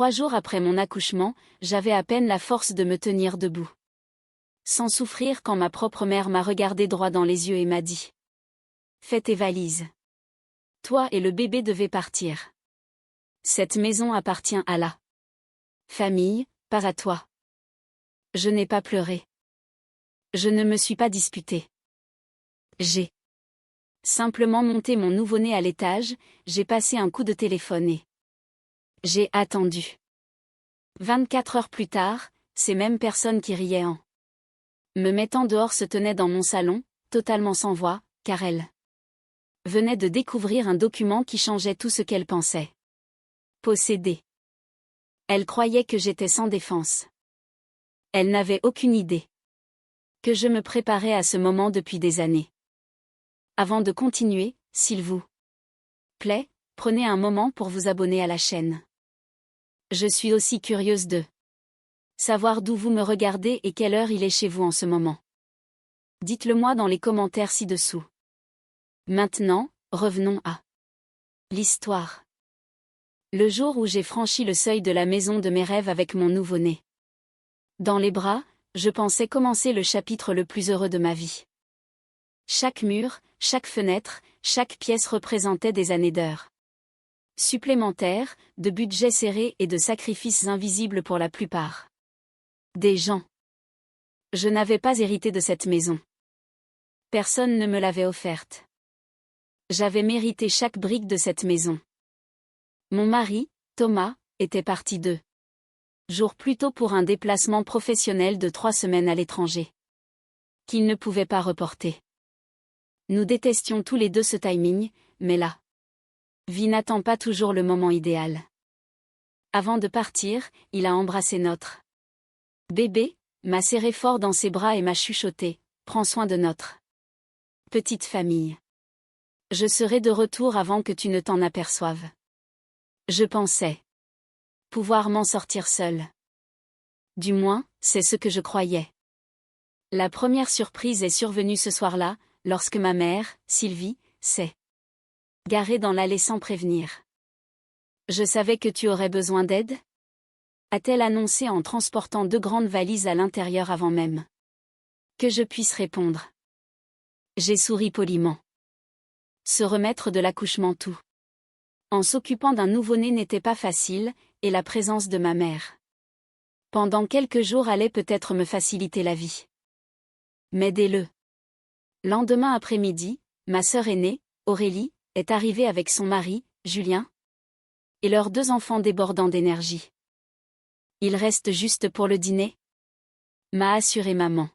3 jours après mon accouchement, j'avais à peine la force de me tenir debout. Sans souffrir quand ma propre mère m'a regardé droit dans les yeux et m'a dit : fais tes valises. Toi et le bébé devez partir. Cette maison appartient à la famille, pas à toi. Je n'ai pas pleuré. Je ne me suis pas disputée. J'ai simplement monté mon nouveau-né à l'étage, j'ai passé un coup de téléphone et j'ai attendu. 24 heures plus tard, ces mêmes personnes qui riaient en me mettant dehors se tenaient dans mon salon, totalement sans voix, car elles venaient de découvrir un document qui changeait tout ce qu'elles pensaient posséder. Elles croyaient que j'étais sans défense. Elles n'avaient aucune idée que je me préparais à ce moment depuis des années. Avant de continuer, s'il vous plaît, prenez un moment pour vous abonner à la chaîne. Je suis aussi curieuse de savoir d'où vous me regardez et quelle heure il est chez vous en ce moment. Dites-le moi dans les commentaires ci-dessous. Maintenant, revenons à l'histoire. Le jour où j'ai franchi le seuil de la maison de mes rêves avec mon nouveau-né dans les bras, je pensais commencer le chapitre le plus heureux de ma vie. Chaque mur, chaque fenêtre, chaque pièce représentait des années d'heures supplémentaires, de budgets serrés et de sacrifices invisibles pour la plupart des gens. Je n'avais pas hérité de cette maison. Personne ne me l'avait offerte. J'avais mérité chaque brique de cette maison. Mon mari, Thomas, était parti 2 jours plus tôt pour un déplacement professionnel de 3 semaines à l'étranger, qu'il ne pouvait pas reporter. Nous détestions tous les deux ce timing, mais la vie n'attend pas toujours le moment idéal. Avant de partir, il a embrassé notre bébé, m'a serré fort dans ses bras et m'a chuchoté : prends soin de notre petite famille. Je serai de retour avant que tu ne t'en aperçoives. Je pensais pouvoir m'en sortir seule. Du moins, c'est ce que je croyais. La première surprise est survenue ce soir-là, lorsque ma mère, Sylvie, s'est garée dans l'allée sans prévenir. Je savais que tu aurais besoin d'aide ? A-t-elle annoncé en transportant 2 grandes valises à l'intérieur avant même que je puisse répondre. J'ai souri poliment. Se remettre de l'accouchement tout en s'occupant d'un nouveau-né n'était pas facile, et la présence de ma mère pendant quelques jours allait peut-être me faciliter la vie. Mais dès le lendemain après-midi, ma sœur aînée, Aurélie, est arrivée avec son mari, Julien, et leurs 2 enfants débordant d'énergie. Il reste juste pour le dîner ? M'a assuré maman.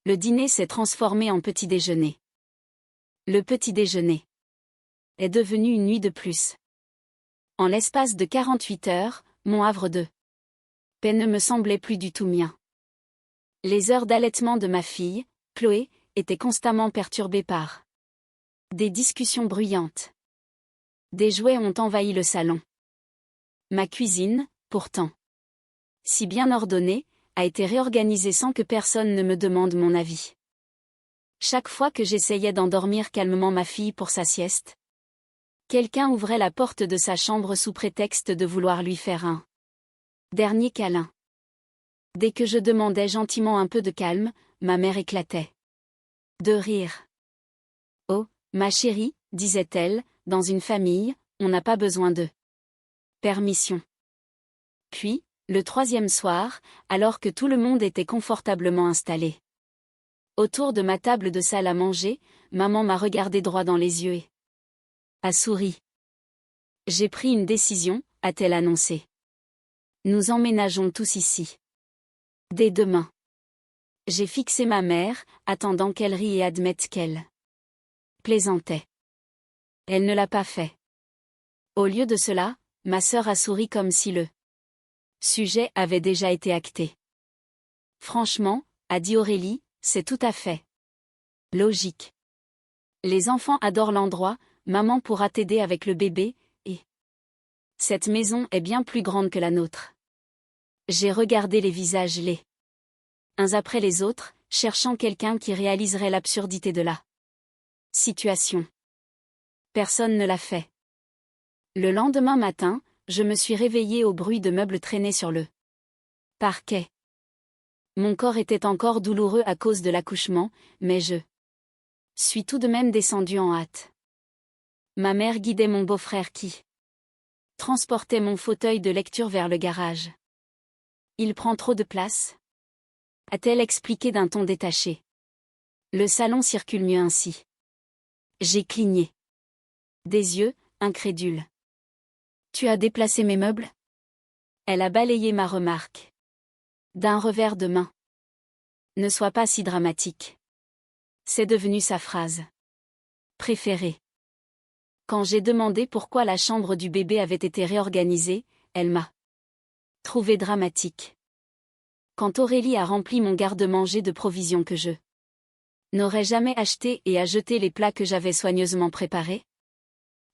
Le dîner s'est transformé en petit déjeuner. Le petit déjeuner est devenu une nuit de plus. En l'espace de 48 heures, mon havre de paix ne me semblait plus du tout mien. Les heures d'allaitement de ma fille, Chloé, étaient constamment perturbées par des discussions bruyantes. Des jouets ont envahi le salon. Ma cuisine, pourtant si bien ordonnée, a été réorganisée sans que personne ne me demande mon avis. Chaque fois que j'essayais d'endormir calmement ma fille pour sa sieste, quelqu'un ouvrait la porte de sa chambre sous prétexte de vouloir lui faire un dernier câlin. Dès que je demandais gentiment un peu de calme, ma mère éclatait de rire. Oh, ma chérie, disait-elle, dans une famille, on n'a pas besoin de permission. Puis, le 3e soir, alors que tout le monde était confortablement installé autour de ma table de salle à manger, maman m'a regardé droit dans les yeux et a souri. J'ai pris une décision, a-t-elle annoncé. Nous emménageons tous ici. Dès demain. J'ai fixé ma mère, attendant qu'elle rie et admette qu'elle plaisantait. Elle ne l'a pas fait. Au lieu de cela, ma sœur a souri comme si le sujet avait déjà été acté. Franchement, a dit Aurélie, c'est tout à fait logique. Les enfants adorent l'endroit, maman pourra t'aider avec le bébé, et cette maison est bien plus grande que la nôtre. J'ai regardé les visages les uns après les autres, cherchant quelqu'un qui réaliserait l'absurdité de la situation. Personne ne l'a fait. Le lendemain matin, je me suis réveillée au bruit de meubles traînés sur le parquet. Mon corps était encore douloureux à cause de l'accouchement, mais je suis tout de même descendue en hâte. Ma mère guidait mon beau-frère qui transportait mon fauteuil de lecture vers le garage. Il prend trop de place? A-t-elle expliqué d'un ton détaché. Le salon circule mieux ainsi. J'ai cligné des yeux, incrédule. Tu as déplacé mes meubles? Elle a balayé ma remarque d'un revers de main. Ne sois pas si dramatique. C'est devenu sa phrase préférée. Quand j'ai demandé pourquoi la chambre du bébé avait été réorganisée, elle m'a trouvé dramatique. Quand Aurélie a rempli mon garde-manger de provisions que je n'aurais jamais achetées et a jeté les plats que j'avais soigneusement préparés,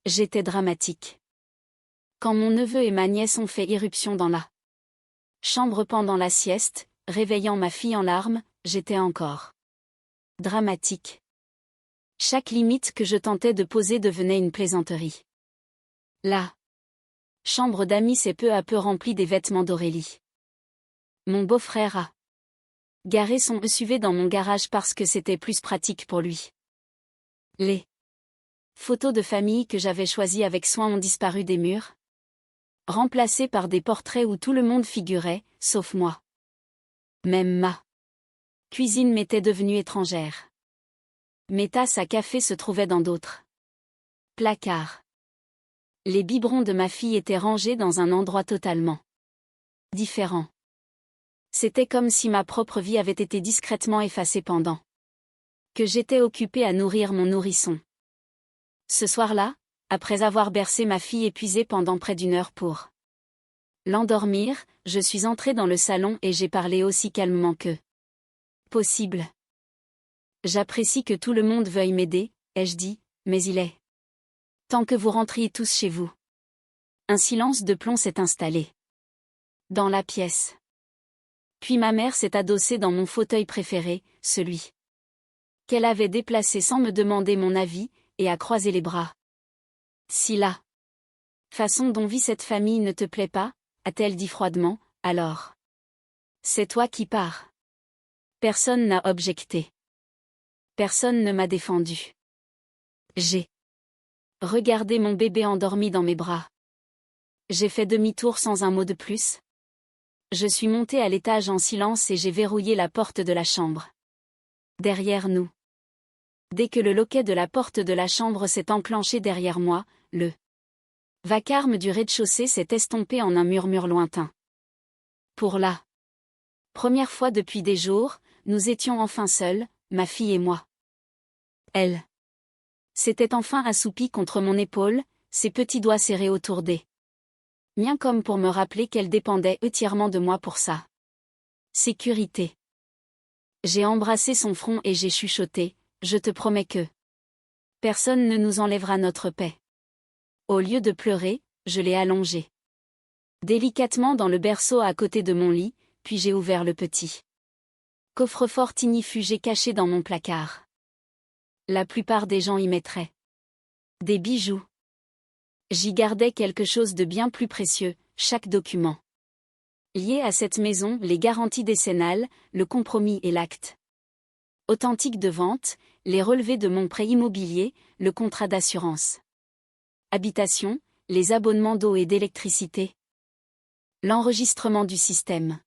j'étais dramatique. Quand mon neveu et ma nièce ont fait irruption dans la chambre pendant la sieste, réveillant ma fille en larmes, j'étais encore dramatique. Chaque limite que je tentais de poser devenait une plaisanterie. La chambre d'amis s'est peu à peu remplie des vêtements d'Aurélie. Mon beau-frère a garé son SUV dans mon garage parce que c'était plus pratique pour lui. Les photos de famille que j'avais choisies avec soin ont disparu des murs, remplacées par des portraits où tout le monde figurait, sauf moi. Même ma cuisine m'était devenue étrangère. Mes tasses à café se trouvaient dans d'autres placards. Les biberons de ma fille étaient rangés dans un endroit totalement différent. C'était comme si ma propre vie avait été discrètement effacée pendant que j'étais occupée à nourrir mon nourrisson. Ce soir-là, après avoir bercé ma fille épuisée pendant près d'une heure pour l'endormir, je suis entrée dans le salon et j'ai parlé aussi calmement que possible. J'apprécie que tout le monde veuille m'aider, ai-je dit, mais il est temps que vous rentriez tous chez vous. Un silence de plomb s'est installé dans la pièce. Puis ma mère s'est adossée dans mon fauteuil préféré, celui qu'elle avait déplacé sans me demander mon avis, et a croisé les bras. Si la façon dont vit cette famille ne te plaît pas, a-t-elle dit froidement, alors c'est toi qui pars. Personne n'a objecté. Personne ne m'a défendu. J'ai regardé mon bébé endormi dans mes bras. J'ai fait demi-tour sans un mot de plus. Je suis montée à l'étage en silence et j'ai verrouillé la porte de la chambre. Derrière nous. Dès que le loquet de la porte de la chambre s'est enclenché derrière moi, le vacarme du rez-de-chaussée s'est estompé en un murmure lointain. Pour la première fois depuis des jours, nous étions enfin seuls, ma fille et moi. Elle s'était enfin assoupie contre mon épaule, ses petits doigts serrés autour des miens comme pour me rappeler qu'elle dépendait entièrement de moi pour sa sécurité. J'ai embrassé son front et j'ai chuchoté, je te promets que personne ne nous enlèvera notre paix. Au lieu de pleurer, je l'ai allongée délicatement dans le berceau à côté de mon lit, puis j'ai ouvert le petit coffre-fort ignifugé caché dans mon placard. La plupart des gens y mettraient des bijoux. J'y gardais quelque chose de bien plus précieux, chaque document lié à cette maison, les garanties décennales, le compromis et l'acte authentique de vente, les relevés de mon prêt immobilier, le contrat d'assurance habitation, les abonnements d'eau et d'électricité, l'enregistrement du système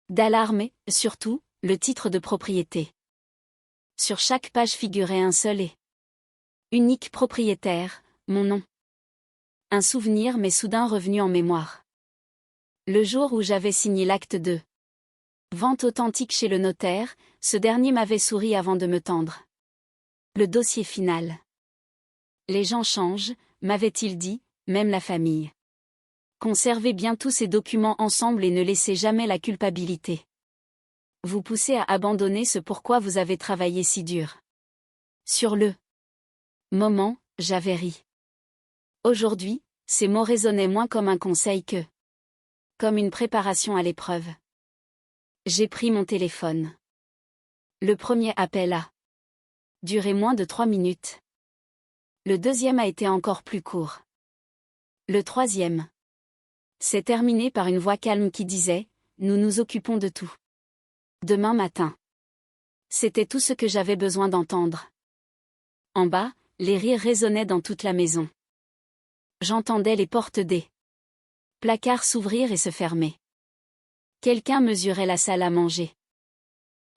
d'alarme et, surtout, le titre de propriété. Sur chaque page figurait un seul et unique propriétaire, mon nom. Un souvenir m'est soudain revenu en mémoire. Le jour où j'avais signé l'acte de vente authentique chez le notaire, ce dernier m'avait souri avant de me tendre le dossier final. Les gens changent, m'avait-il dit, même la famille. Conservez bien tous ces documents ensemble et ne laissez jamais la culpabilité vous poussez à abandonner ce pourquoi vous avez travaillé si dur. Sur le moment, j'avais ri. Aujourd'hui, ces mots résonnaient moins comme un conseil que comme une préparation à l'épreuve. J'ai pris mon téléphone. Le premier appel a duré moins de 3 minutes. Le deuxième a été encore plus court. Le troisième C'est terminé par une voix calme qui disait « Nous nous occupons de tout. Demain matin. » C'était tout ce que j'avais besoin d'entendre. En bas, les rires résonnaient dans toute la maison. J'entendais les portes des placards s'ouvrir et se fermer. Quelqu'un mesurait la salle à manger.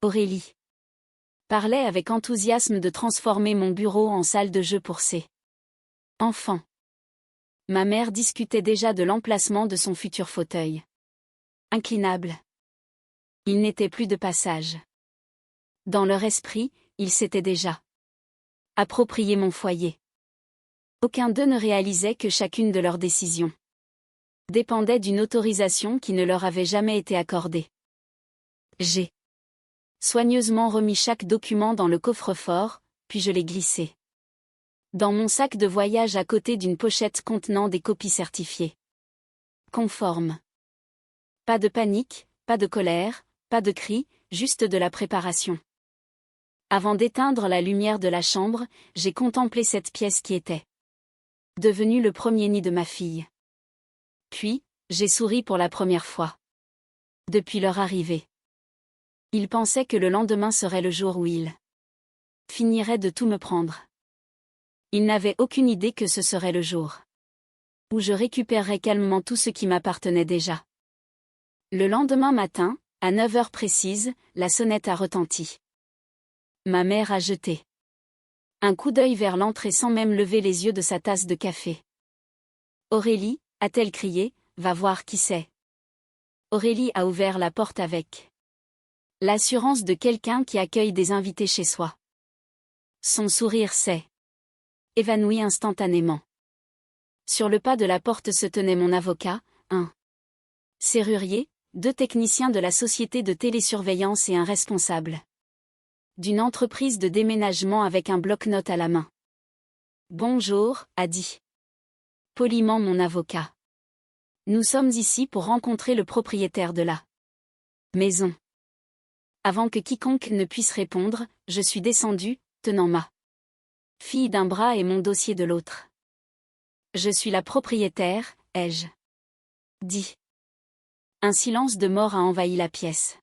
Aurélie parlait avec enthousiasme de transformer mon bureau en salle de jeu pour ses enfants. Ma mère discutait déjà de l'emplacement de son futur fauteuil inclinable. Il n'était plus de passage. Dans leur esprit, ils s'étaient déjà approprié mon foyer. Aucun d'eux ne réalisait que chacune de leurs décisions dépendait d'une autorisation qui ne leur avait jamais été accordée. J'ai soigneusement remis chaque document dans le coffre-fort, puis je l'ai glissé dans mon sac de voyage à côté d'une pochette contenant des copies certifiées conformes. Pas de panique, pas de colère, pas de cris, juste de la préparation. Avant d'éteindre la lumière de la chambre, j'ai contemplé cette pièce qui était devenue le premier nid de ma fille. Puis, j'ai souri pour la première fois. Depuis leur arrivée. Ils pensaient que le lendemain serait le jour où ils finiraient de tout me prendre. Ils n'avaient aucune idée que ce serait le jour où je récupérerais calmement tout ce qui m'appartenait déjà. Le lendemain matin, à 9 heures précises, la sonnette a retenti. Ma mère a jeté un coup d'œil vers l'entrée sans même lever les yeux de sa tasse de café. Aurélie, a-t-elle crié, va voir qui c'est. Aurélie a ouvert la porte avec l'assurance de quelqu'un qui accueille des invités chez soi. Son sourire s'est évanoui instantanément. Sur le pas de la porte se tenait mon avocat, un serrurier, 2 techniciens de la société de télésurveillance et un responsable d'une entreprise de déménagement avec un bloc-notes à la main. Bonjour, a dit poliment mon avocat. Nous sommes ici pour rencontrer le propriétaire de la maison. Avant que quiconque ne puisse répondre, je suis descendu, tenant ma fille d'un bras et mon dossier de l'autre. Je suis la propriétaire, ai-je dit. Un silence de mort a envahi la pièce.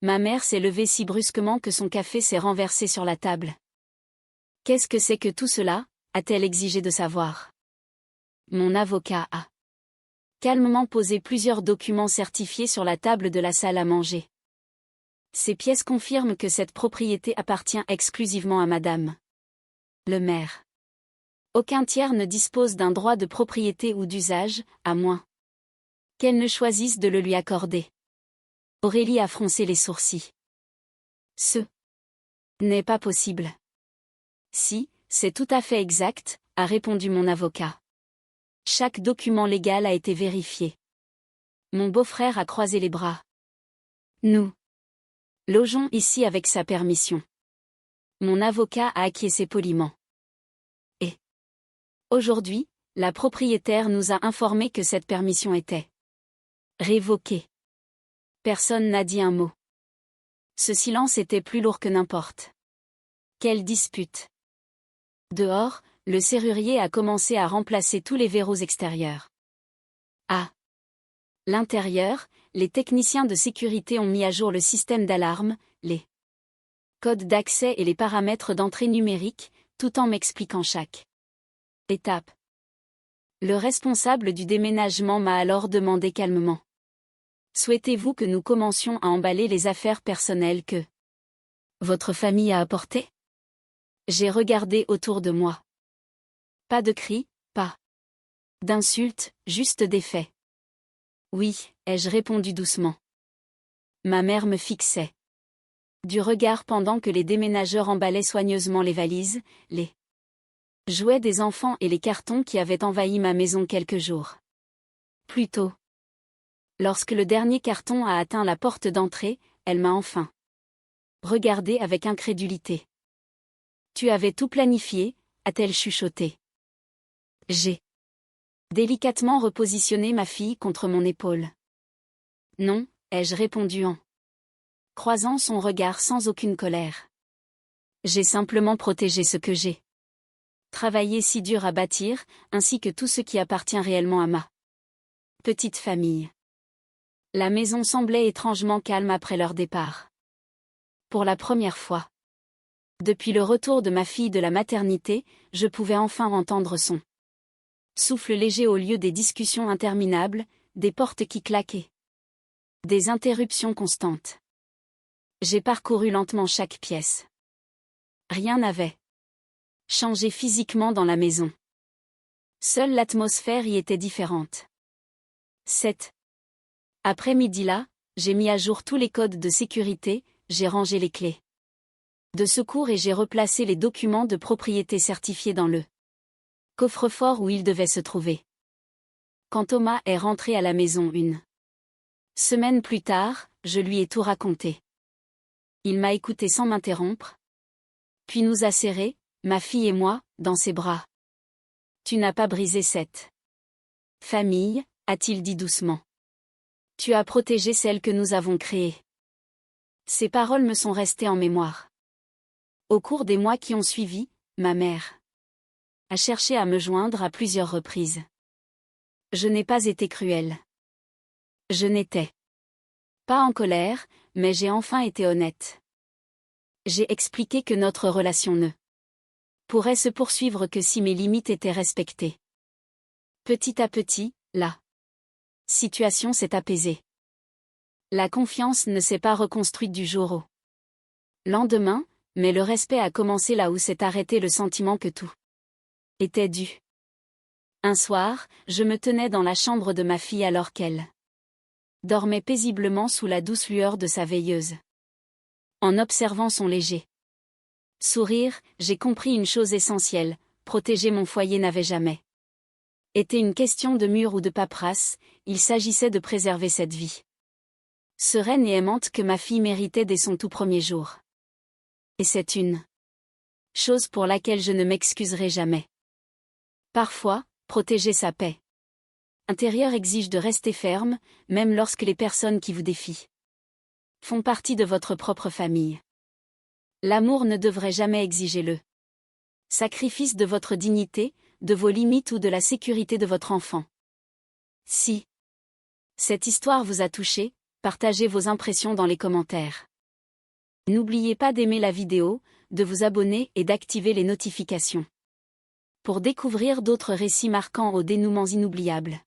Ma mère s'est levée si brusquement que son café s'est renversé sur la table. Qu'est-ce que c'est que tout cela, a-t-elle exigé de savoir. Mon avocat a calmement posé plusieurs documents certifiés sur la table de la salle à manger. Ces pièces confirment que cette propriété appartient exclusivement à Madame le maire. Aucun tiers ne dispose d'un droit de propriété ou d'usage, à moins qu'elle ne choisisse de le lui accorder. Aurélie a froncé les sourcils. Ce n'est pas possible. Si, c'est tout à fait exact, a répondu mon avocat. Chaque document légal a été vérifié. Mon beau-frère a croisé les bras. Nous logeons ici avec sa permission. Mon avocat a acquiescé poliment. Et aujourd'hui, la propriétaire nous a informé que cette permission était révoquée. Personne n'a dit un mot. Ce silence était plus lourd que n'importe quelle dispute. Dehors, le serrurier a commencé à remplacer tous les verrous extérieurs. À l'intérieur, les techniciens de sécurité ont mis à jour le système d'alarme, les codes d'accès et les paramètres d'entrée numérique, tout en m'expliquant chaque étape. Le responsable du déménagement m'a alors demandé calmement. Souhaitez-vous que nous commencions à emballer les affaires personnelles que votre famille a apportées? J'ai regardé autour de moi. Pas de cris, pas d'insultes, juste des faits. Oui, ai-je répondu doucement. Ma mère me fixait du regard pendant que les déménageurs emballaient soigneusement les valises, les jouets des enfants et les cartons qui avaient envahi ma maison quelques jours plus tôt. Lorsque le dernier carton a atteint la porte d'entrée, elle m'a enfin regardé avec incrédulité. Tu avais tout planifié, a-t-elle chuchoté. J'ai délicatement repositionné ma fille contre mon épaule. Non, ai-je répondu en croisant son regard sans aucune colère. J'ai simplement protégé ce que j'ai travaillé si dur à bâtir, ainsi que tout ce qui appartient réellement à ma Petite famille. La maison semblait étrangement calme après leur départ. Pour la première fois. Depuis le retour de ma fille de la maternité, je pouvais enfin entendre son souffle léger au lieu des discussions interminables, des portes qui claquaient. Des interruptions constantes. J'ai parcouru lentement chaque pièce. Rien n'avait changé physiquement dans la maison. Seule l'atmosphère y était différente. Cet après-midi-là, j'ai mis à jour tous les codes de sécurité, j'ai rangé les clés de secours et j'ai replacé les documents de propriété certifiés dans le coffre-fort où ils devaient se trouver. Quand Thomas est rentré à la maison une semaine plus tard, je lui ai tout raconté. Il m'a écouté sans m'interrompre, puis nous a serrés, ma fille et moi, dans ses bras. Tu n'as pas brisé cette famille, a-t-il dit doucement. Tu as protégé celle que nous avons créée. Ces paroles me sont restées en mémoire. Au cours des mois qui ont suivi, ma mère a cherché à me joindre à plusieurs reprises. Je n'ai pas été cruelle. Je n'étais pas en colère, mais j'ai enfin été honnête. J'ai expliqué que notre relation ne pourrait se poursuivre que si mes limites étaient respectées. Petit à petit, la situation s'est apaisée. La confiance ne s'est pas reconstruite du jour au lendemain, mais le respect a commencé là où s'est arrêté le sentiment que tout était dû. Un soir, je me tenais dans la chambre de ma fille alors qu'elle dormait paisiblement sous la douce lueur de sa veilleuse. En observant son léger sourire, j'ai compris une chose essentielle, protéger mon foyer n'avait jamais été une question de mur ou de paperasse, il s'agissait de préserver cette vie sereine et aimante que ma fille méritait dès son tout premier jour. Et c'est une chose pour laquelle je ne m'excuserai jamais. Parfois, protéger sa paix intérieure exige de rester ferme, même lorsque les personnes qui vous défient font partie de votre propre famille. L'amour ne devrait jamais exiger le sacrifice de votre dignité, de vos limites ou de la sécurité de votre enfant. Si cette histoire vous a touché, partagez vos impressions dans les commentaires. N'oubliez pas d'aimer la vidéo, de vous abonner et d'activer les notifications pour découvrir d'autres récits marquants aux dénouements inoubliables.